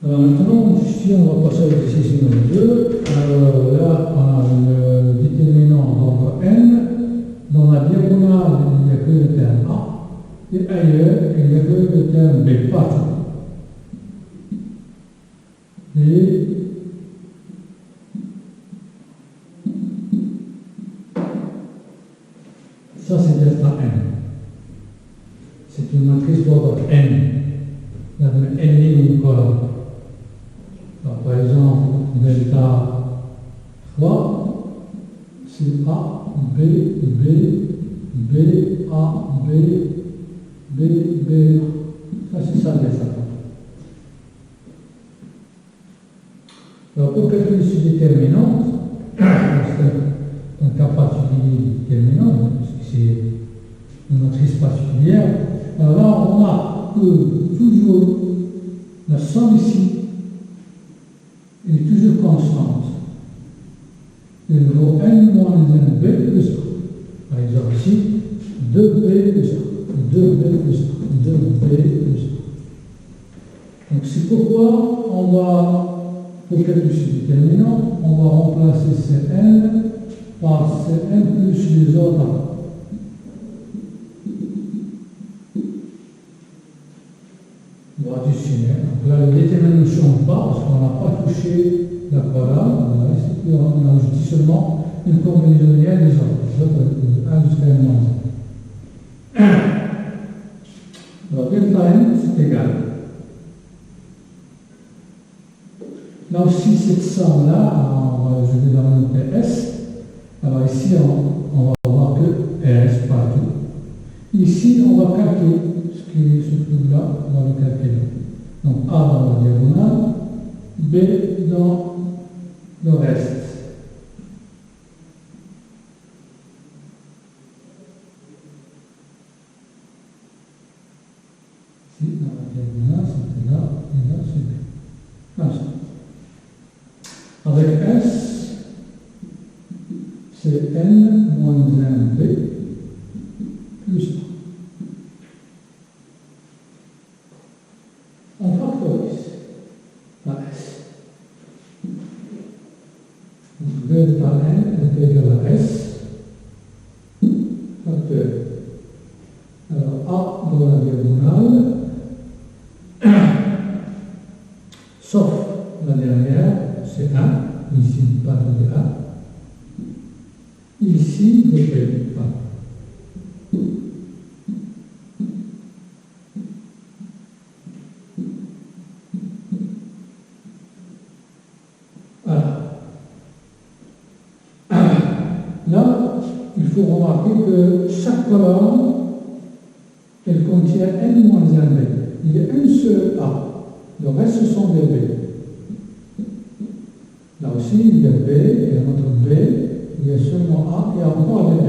Alors maintenant, si on va passer à l'exercice numéro 2, là, on a le déterminant donc n. Dans la diagonale, il n'y a que le terme A. Et ailleurs, il n'y a que le terme B, partout. Et ça, c'est delta n. C'est une matrice d'ordre n. Il y a n lignes ou colonnes. Par exemple, delta 3, c'est A, B, B, B, A, B, B, B. Ça, c'est ça, delta 3. Alors, pour calculer ce déterminant, c'est un cas particulier déterminant, parce que c'est une matrice particulière. Alors là, on a que toujours la somme ici est toujours constante. Il vaut n moins 1b plus 1. Par exemple, ici, 2b plus 1, 2b plus 1, 2b plus 1. Donc, c'est pourquoi on va, pour calculer ce déterminant, on va remplacer Cn par Cn plus les autres. On va additionner. Donc là, le déterminant ne change pas parce qu'on n'a pas touché la colonne. On a ajouté seulement une combinaison des autres. 1 jusqu'à n-1. Alors, delta n, c'est égal. Là aussi, cette somme-là, je vais la noter S. Alors ici, on va voir que S partout. Ici, on va calculer ce qui se trouve là, on va le calculer. Donc A dans la diagonale, B dans le reste. Ici, dans la diagonale, c'est là, et là, c'est B. Comme ça. Avec S, c'est n moins 1b plus 1. On factorise la S. Donc delta n est égal à S facteur. Alors A dans la diagonale, sauf la dernière, c'est 1, ici pas de 1, ici de B, pas. Voilà. Là, il faut remarquer que chaque colonne, elle contient n moins 1b. Il y a une seule A, le reste ce sont des B. Là aussi, il y a B, il y a notre B, il y a seulement A, et encore des B.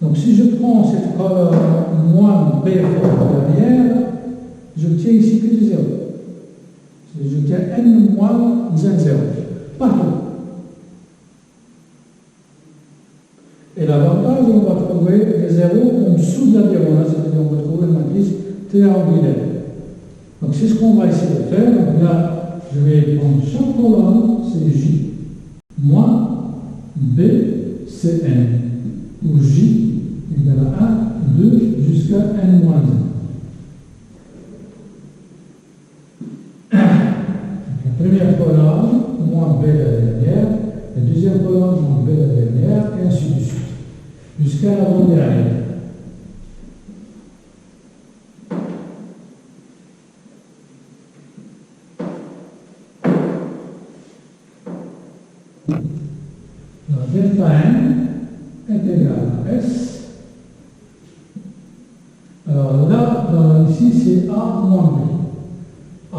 Donc si je prends cette colonne moins B pour dernière, j'obtiens ici que du 0. J'obtiens n moins 1, 0. Partout. Et l'avantage, on va trouver les zéros en dessous de la diagonale, c'est-à-dire on va trouver une matrice triangulaire. Donc c'est ce qu'on va essayer de faire. Donc là, je vais prendre chaque colonne, c'est J, moins B, c'est N, où J égale à 1, 2, jusqu'à N moins 1. La première colonne, moins B la dernière, la deuxième colonne, moins B la dernière, et ainsi de suite, jusqu'à l'avant-dernière. Alors, delta n est égal à S. Alors là, ici, c'est A moins B. A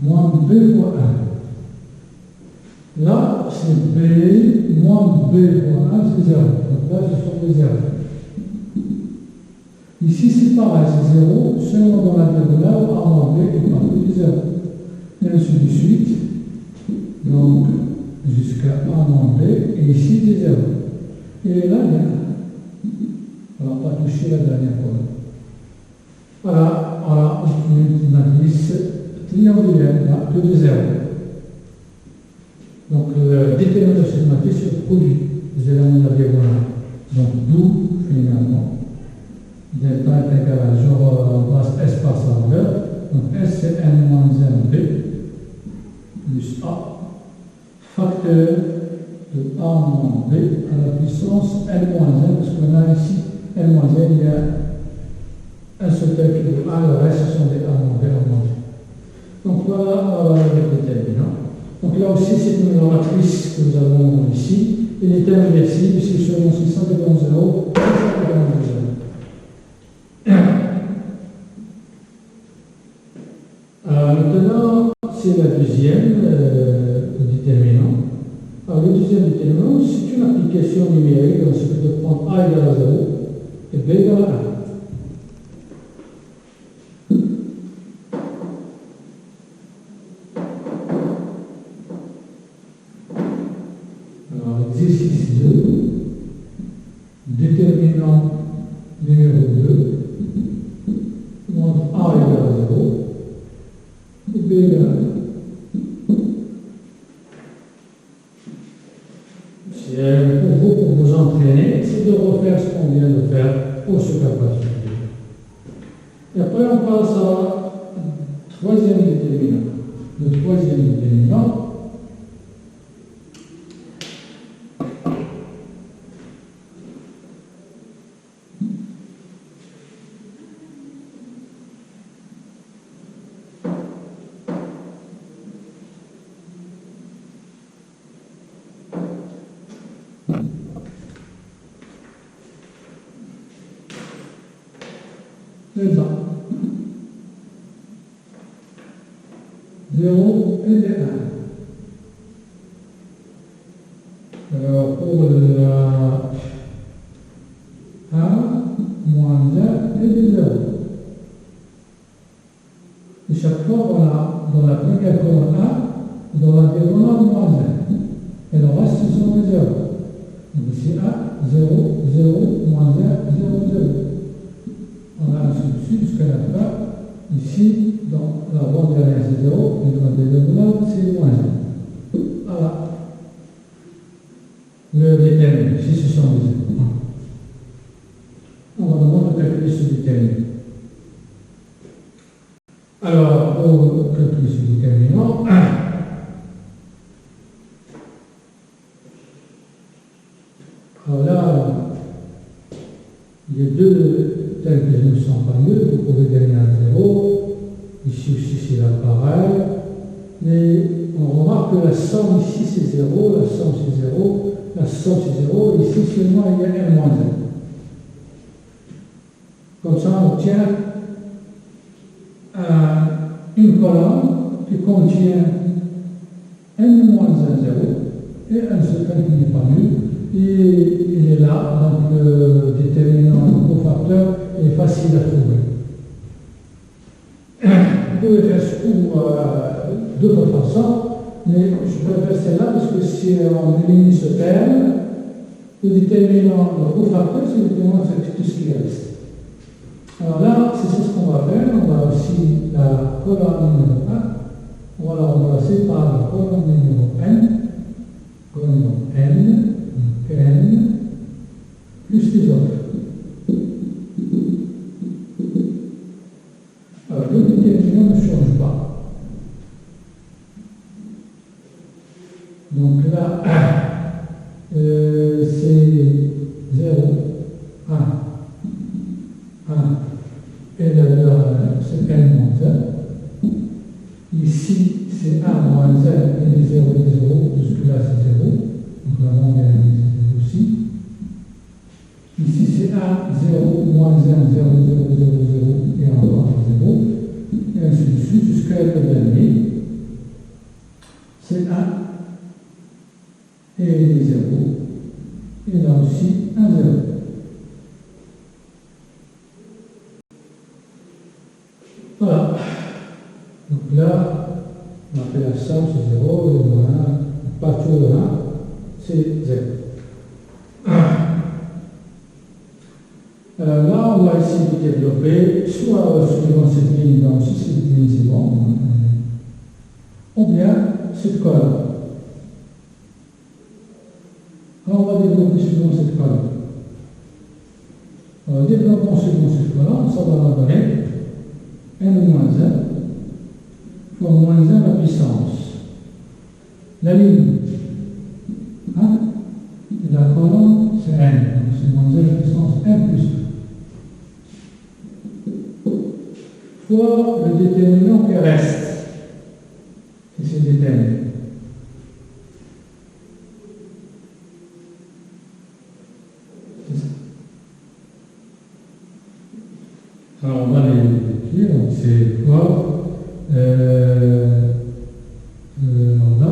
moins B fois 1. Là, c'est B moins B fois 1, c'est 0. Donc là, ce sont des 0. Ici, c'est pareil, c'est 0. Seulement dans la diagonale, A moins B est partout des 0. Et ainsi de suite. Donc, jusqu'à A moins B, et ici des 0. Et là, il y a 1. On va pas toucher la dernière colonne. Voilà, on a obtenu matrice triangulaire là, que de 0. Donc le déterminant de cette matrice est le produit des éléments de la diagonale. Donc d'où finalement delta est égal à genre en place S par sa valeur. Donc S c'est n moins 1B plus A facteur de A moins B à la puissance n moins 1 parce qu'on a ici n moins 1, il y a un seul terme qui est A, le reste sont des A moins B en moins 1. Donc voilà le déterminant. Donc là aussi c'est une matrice que nous avons ici. Il est inversible si selon 600 dépend 0, 600 dépend 0. Maintenant, c'est la deuxième déterminant. Alors, le deuxième déterminant, c'est une application numérique, donc c'est de prendre A égale à 0 et B égale à 1. Alors, l'exercice 2, déterminant numéro 2, montre A égale à 0 et B égale à 1. Pour vous entraîner, c'est de refaire ce qu'on vient de faire pour ce cas particulier. Et après, on passe à troisième déterminant. Le troisième déterminant, c'est ça. 0 et 1. Alors, pour le 1, moins 1 et 0. Et chaque fois, on a dans la première colonne 1, dans la diagonale moins 1. Et le reste, ce sont les 0. Donc ici 1, 0, 0, moins 1, 0, 0. On a ainsi de suite jusqu'à la fin. Ici, dans la bande dernière, c'est 0, et dans la diagonale, c'est moins 1. Voilà. Le déterminant, ici, ce sont les 0. On va demander de calculer ce déterminant. Alors, pour calculer ce déterminant, alors là, il y a deux termes qui ne sont pas nuls, vous pouvez gagner un 0, ici aussi c'est là pareil, mais on remarque que la somme ici c'est 0, la somme c'est 0, la somme c'est 0, ici seulement il y a n moins 1. Comme ça on obtient une colonne qui contient n moins 1, 0, et un seul terme qui n'est pas nul. Et il est là, donc le déterminant du cofacteur est facile à trouver. Vous pouvez faire ce cours d'autres façons, mais je préfère celle-là parce que si on élimine ce terme, le déterminant, le cofacteur, c'est le déterminant de tout ce qui reste. Alors là, c'est ce qu'on va faire. On va aussi la colonne numéro 1, on va la remplacer par la colonne numéro n, colonne numéro n, n plus les autres. Alors, le déterminant ne change pas. Donc là, c'est 0, 1, 1, et la valeur c'est n moins 1. Ici, c'est 1 moins 1 et les 0 et les 0, jusque là c'est 0. Donc là, on gagne aussi. Ici, c'est 1, 0, moins 1, 0, 0, 0, 0, et encore 0. Et ainsi de suite, jusqu'à le dernier. C'est 1, et les 0. Et là aussi, 1, 0. Voilà. Donc là, on a fait la somme, c'est 0, et moins 1, pas tout de 1. C'est 0. Là, on va essayer de développer, soit suivant cette ligne, donc si cette ligne c'est bon, ou bien cette colonne. Alors, on va développer suivant cette colonne. Alors, développement suivant cette colonne, ça va nous donner n moins 1 fois moins 1 la puissance. La ligne de la colonne, c'est n. Donc, c'est moins 1 la puissance n plus 2. Fois le déterminant qui reste. C'est ce déterminant. C'est ça. Alors, on va les écrire. Donc, c'est fois là,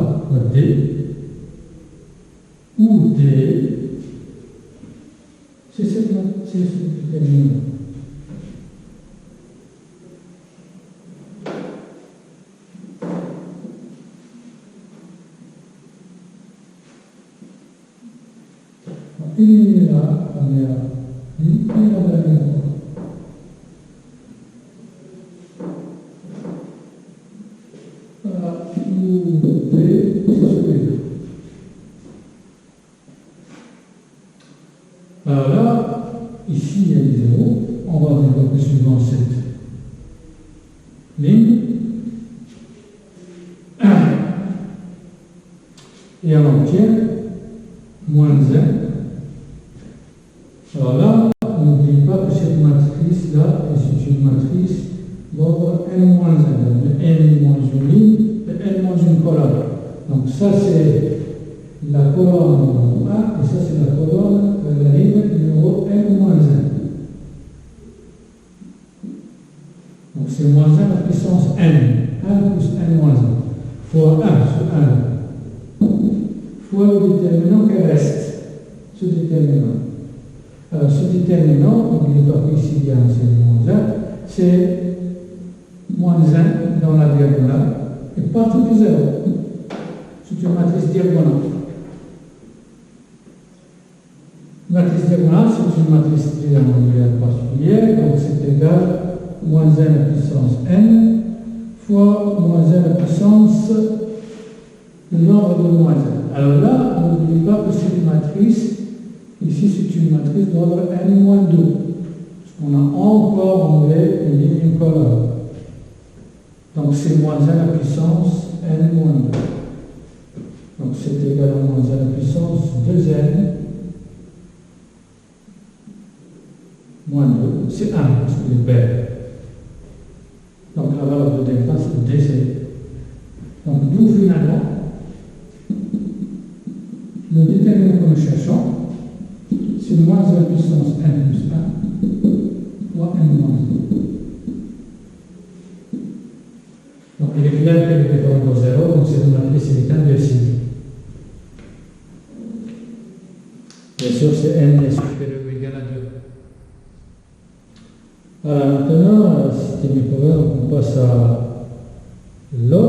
D, ou D, c'est ce déterminant. Éliminer là, on est à I, et on a la même fois. Voilà, ou D, c'est celui-là. Alors là, ici il y a des zéros, on va développer suivant cette ligne. Et on obtient moins 1. Alors là, n'oubliez pas que cette matrice-là, c'est une matrice d'ordre n-1, donc de n moins une ligne, de n moins une colonne. Donc ça c'est la colonne 1, et ça c'est la colonne, la ligne numéro n-1. Donc c'est moins 1 la puissance n, 1 plus n moins 1, fois 1 sur 1, fois le déterminant qui reste, ce déterminant. Alors, ce déterminant, n'oubliez pas qu'ici il y a un moins 1, c'est moins 1 dans la diagonale, et partout du 0. C'est une matrice diagonale. La matrice diagonale, c'est une matrice triangulaire particulière, donc c'est égal à moins 1 à la puissance n fois moins 1 à la puissance de l'ordre de moins 1. Alors là, n'oubliez pas que cette matrice, ici, c'est une matrice d'ordre n-2, parce qu'on a encore enlevé une ligne, une colonne. Donc, c'est moins 1 à la puissance n-2. Donc, c'est égal à moins 1 à la puissance 2n moins 2. C'est 1, parce que les paires. Donc, la valeur de delta, c'est dc. Donc, d'où finalement, le déterminant que nous cherchons, c'est moins 1 puissance n plus 1 fois n moins 1. Donc il est clair que le déterminant 0, donc c'est une matrice est inversible. Bien sûr, c'est n est supérieur ou égal à 2. Alors maintenant, système équivalent, on passe à l'autre.